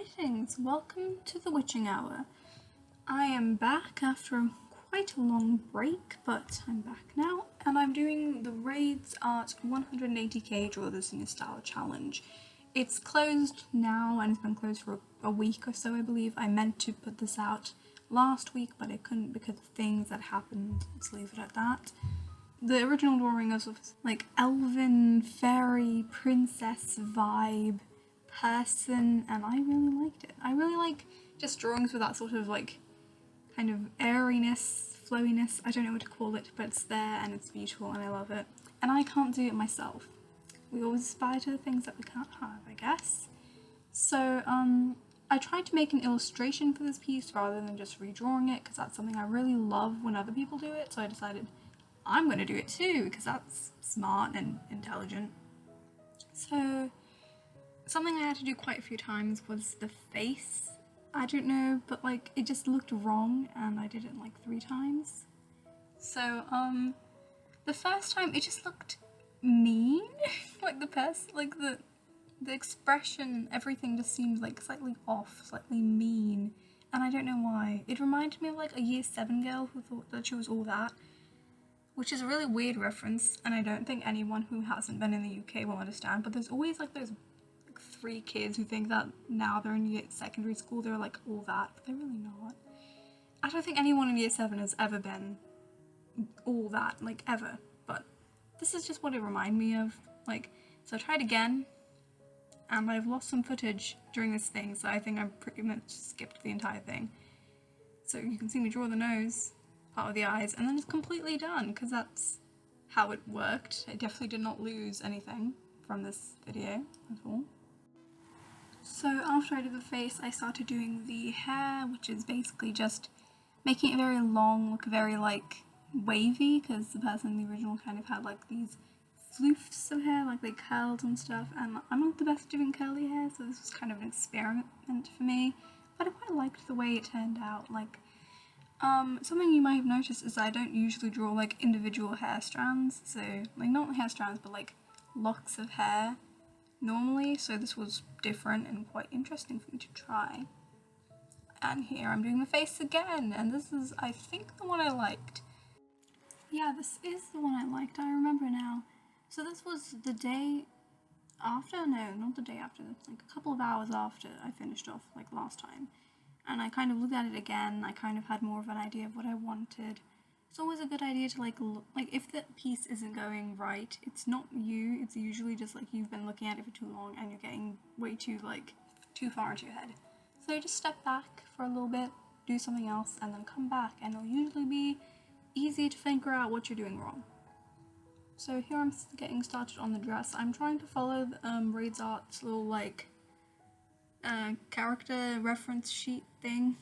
Greetings, welcome to the Witching Hour. I am back after quite a long break, but I'm back now, and I'm doing the Raidesart 180k Draw This in Your Style challenge. It's closed now, and it's been closed for a week or so, I believe. I meant to put this out last week, but I couldn't because of things that happened. Let's leave it at that. The original drawing was like elven, fairy, princess vibe person, and I really liked it. I really like just drawings with that sort of like kind of airiness, flowiness, I don't know what to call it, but it's there and it's beautiful and I love it. And I can't do it myself. We always aspire to the things that we can't have, I guess. So I tried to make an illustration for this piece rather than just redrawing it, because that's something I really love when other people do it, so I decided I'm going to do it too, because that's smart and intelligent. So something I had to do quite a few times was the face. I don't know, but like it just looked wrong and I did it like 3 times. So the first time it just looked mean. Like the expression, everything just seemed like slightly off, slightly mean, and I don't know why. It reminded me of like a year 7 girl who thought that she was all that, which is a really weird reference, and I don't think anyone who hasn't been in the UK will understand, but there's always like those 3 kids who think that now they're in year secondary school, they're like all that, but they're really not. I don't think anyone in year 7 has ever been all that, like ever, but this is just what it reminded me of. Like, so I tried again, and I've lost some footage during this thing, so I think I pretty much skipped the entire thing. So you can see me draw the nose, part of the eyes, and then it's completely done, because that's how it worked. I definitely did not lose anything from this video at all. So after I did the face, I started doing the hair, which is basically just making it very long, look very like wavy, because the person in the original kind of had like these floofs of hair, like they curled and stuff, and I'm not the best doing curly hair, so this was kind of an experiment for me, but I quite liked the way it turned out. Like, something you might have noticed is I don't usually draw like individual hair strands, so like not hair strands, but like locks of hair normally, so this was different and quite interesting for me to try. And here I'm doing the face again, and this is, I think, the one I liked. Yeah, this is the one I liked, I remember now. So this was the day after, no, not the day after, like a couple of hours after I finished off like last time. And I kind of looked at it again, I kind of had more of an idea of what I wanted. It's always a good idea to like look, like if the piece isn't going right, it's not you, it's usually just like you've been looking at it for too long and you're getting way too far into your head. So just step back for a little bit, do something else, and then come back, and it'll usually be easy to figure out what you're doing wrong. So here I'm getting started on the dress. I'm trying to follow Raidesart's little like character reference sheet thing.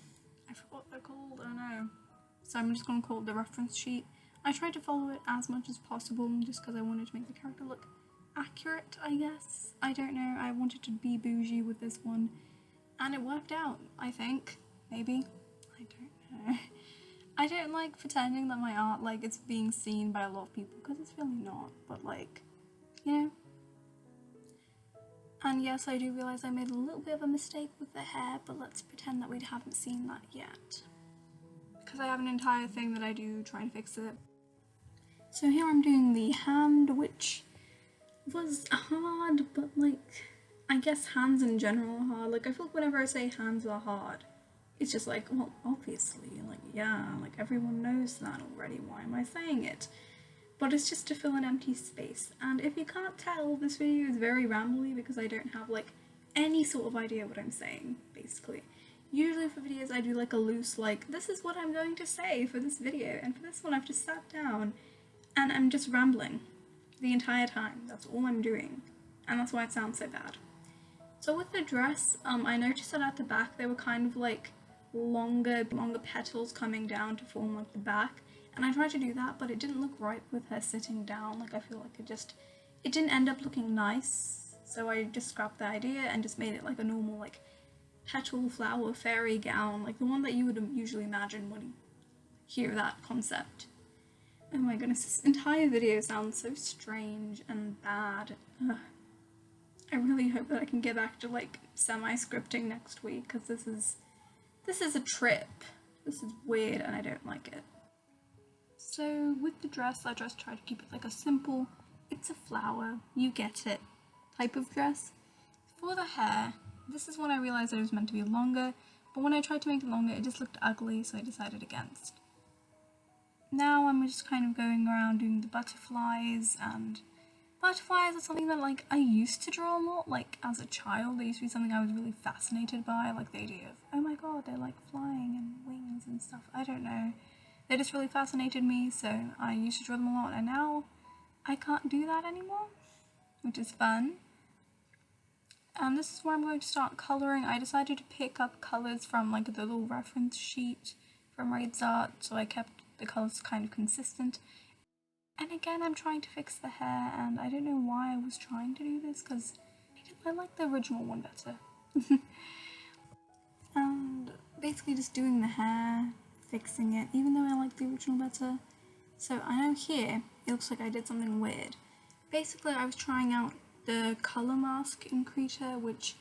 I forgot what they're called, I don't know. So I'm just going to call it the reference sheet. I tried to follow it as much as possible just because I wanted to make the character look accurate, I guess. I don't know, I wanted to be bougie with this one, and it worked out, I think. Maybe? I don't know. I don't like pretending that my art, like, it's being seen by a lot of people, because it's really not, but like, you know. And yes, I do realise I made a little bit of a mistake with the hair, but let's pretend that we haven't seen that yet, because I have an entire thing that I do trying to fix it. So here I'm doing the hand, which was hard, but like, I guess hands in general are hard. Like, I feel like whenever I say hands are hard, it's just like, well, obviously, like, yeah, like everyone knows that already, why am I saying it? But it's just to fill an empty space, and if you can't tell, this video is very rambly because I don't have like any sort of idea what I'm saying, basically. Usually for videos I do like a loose, like, this is what I'm going to say for this video, and for this one I've just sat down and I'm just rambling the entire time. That's all I'm doing, and that's why it sounds so bad. So with the dress, I noticed that at the back there were kind of like longer petals coming down to form like the back, and I tried to do that, but it didn't look right with her sitting down. Like, I feel like it didn't end up looking nice, so I just scrapped the idea and just made it like a normal like petal flower fairy gown, like the one that you would usually imagine when you hear that concept. Oh my goodness, this entire video sounds so strange and bad. Ugh. I really hope that I can get back to like semi-scripting next week, because this is a trip. This is weird and I don't like it. So with the dress, I just try to keep it like a simple, it's a flower, you get it type of dress. For the hair, this is when I realized it was meant to be longer, but when I tried to make it longer, it just looked ugly, so I decided against. Now I'm just kind of going around doing the butterflies, and butterflies are something that like I used to draw a lot, like as a child. They used to be something I was really fascinated by, like the idea of, oh my god, they're like flying and wings and stuff. I don't know. They just really fascinated me, so I used to draw them a lot, and now I can't do that anymore, which is fun. And this is where I'm going to start colouring. I decided to pick up colours from like the little reference sheet from Raidesart, so I kept the colours kind of consistent. And again, I'm trying to fix the hair, and I don't know why I was trying to do this, because I like the original one better. And basically just doing the hair, fixing it, even though I like the original better. So I know here, it looks like I did something weird. Basically, I was trying out the colour mask in Krita, which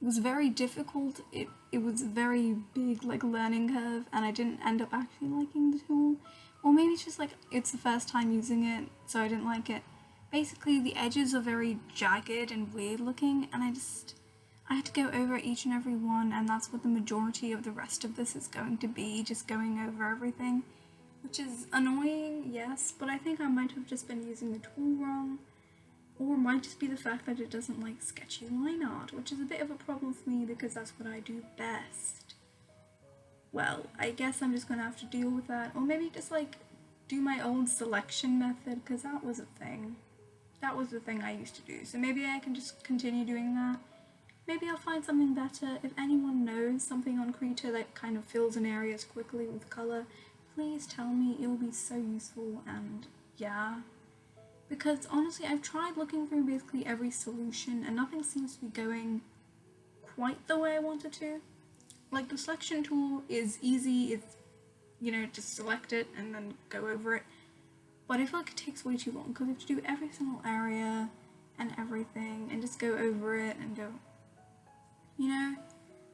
was very difficult. It was a very big like learning curve, and I didn't end up actually liking the tool. Or maybe it's just like it's the first time using it, so I didn't like it. Basically, the edges are very jagged and weird looking, and I had to go over each and every one, and that's what the majority of the rest of this is going to be, just going over everything. Which is annoying, yes, but I think I might have just been using the tool wrong. Or it might just be the fact that it doesn't like sketchy line art, which is a bit of a problem for me because that's what I do best. Well, I guess I'm just gonna have to deal with that, or maybe just like do my old selection method, because that was a thing. That was the thing I used to do, so maybe I can just continue doing that. Maybe I'll find something better. If anyone knows something on Krita that kind of fills in areas quickly with colour, please tell me, it will be so useful. And yeah, because honestly I've tried looking through basically every solution and nothing seems to be going quite the way I wanted to. Like the selection tool is easy, it's, you know, just select it and then go over it, but I feel like it takes way too long because you have to do every single area and everything and just go over it and go, you know.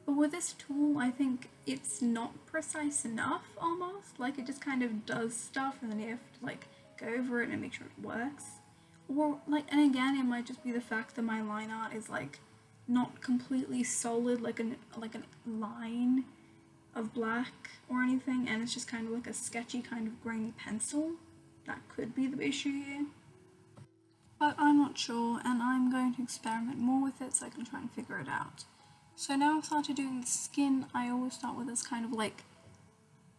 But with this tool, I think it's not precise enough almost, like it just kind of does stuff and then you have to like go over it and make sure it works. Or like, and again, it might just be the fact that my line art is like not completely solid, like a line of black or anything, and it's just kind of like a sketchy kind of grainy pencil. That could be the issue here. But I'm not sure, and I'm going to experiment more with it so I can try and figure it out. So now I've started doing the skin. I always start with this kind of like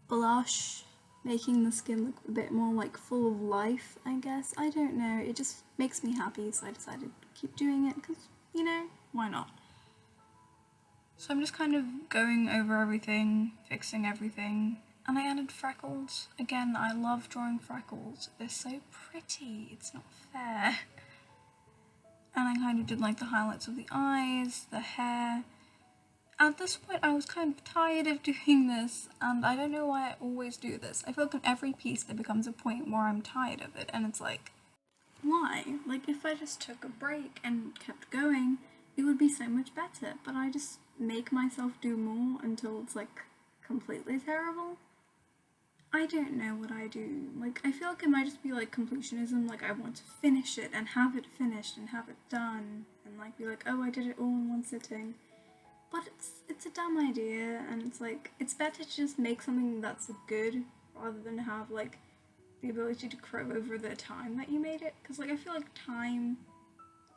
blush, making the skin look a bit more like full of life, I guess. I don't know, it just makes me happy, so I decided to keep doing it because, you know, why not? So I'm just kind of going over everything, fixing everything, and I added freckles. Again, I love drawing freckles. They're so pretty, it's not fair. And I kind of did like the highlights of the eyes, the hair. At this point, I was kind of tired of doing this, and I don't know why I always do this. I feel like on every piece there becomes a point where I'm tired of it, and it's like, why? Like, if I just took a break and kept going, it would be so much better, but I just make myself do more until it's like completely terrible. I don't know what I do. Like, I feel like it might just be like completionism, like I want to finish it and have it finished and have it done, and like be like, oh, I did it all in one sitting. But it's a dumb idea, and it's like, it's better to just make something that's good rather than have like the ability to crow over the time that you made it, because like I feel like time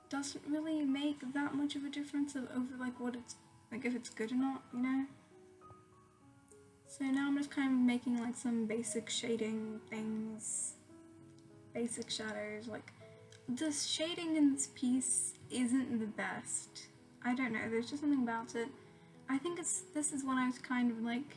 doesn't really make that much of a difference over like what it's like, if it's good or not, you know. So now I'm just kind of making like some basic shading things, basic shadows. Like the shading in this piece isn't the best. I don't know, there's just something about it. I think this is when I was kind of like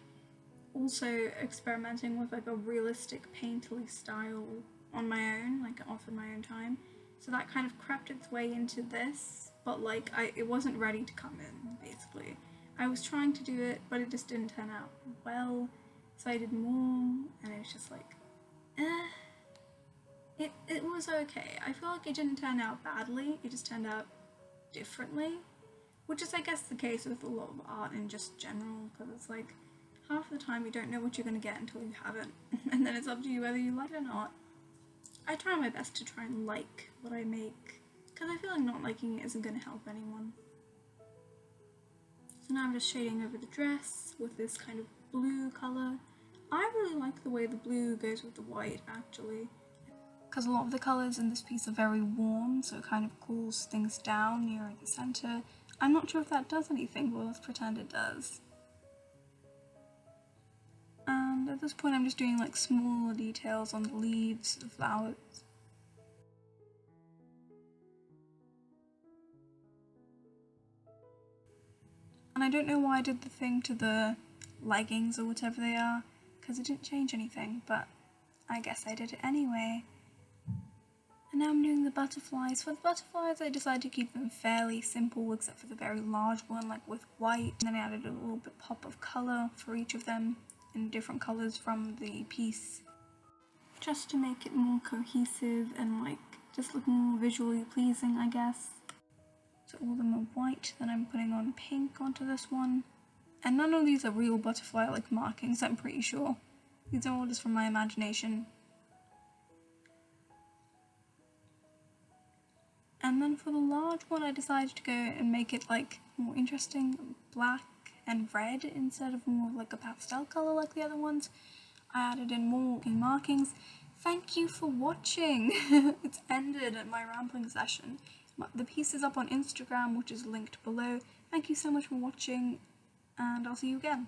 also experimenting with like a realistic painterly style on my own, like off of my own time. So that kind of crept its way into this, but like it wasn't ready to come in, basically. I was trying to do it, but it just didn't turn out well, so I did more, and it was just like, it was okay. I feel like it didn't turn out badly, it just turned out differently, which is I guess the case with a lot of art in just general, because it's like half the time you don't know what you're going to get until you have it, and then it's up to you whether you like it or not. I try my best to try and like what I make, because I feel like not liking it isn't going to help anyone. So now I'm just shading over the dress with this kind of blue colour. I really like the way the blue goes with the white actually, because a lot of the colours in this piece are very warm, so it kind of cools things down near the centre. I'm not sure if that does anything, but let's pretend it does. And at this point I'm just doing like smaller details on the leaves, the flowers. And I don't know why I did the thing to the leggings or whatever they are, because it didn't change anything, but I guess I did it anyway. And now I'm doing the butterflies. For the butterflies I decided to keep them fairly simple except for the very large one, like with white, and then I added a little bit pop of colour for each of them in different colours from the piece, just to make it more cohesive and like just look more visually pleasing, I guess. So all of them are white, then I'm putting on pink onto this one. And none of these are real butterfly like markings, I'm pretty sure. These are all just from my imagination. And then for the large one I decided to go and make it like more interesting, black and red instead of more like a pastel colour like the other ones. I added in more markings. Thank you for watching! It's ended at my rambling session. The piece is up on Instagram, which is linked below. Thank you so much for watching, and I'll see you again.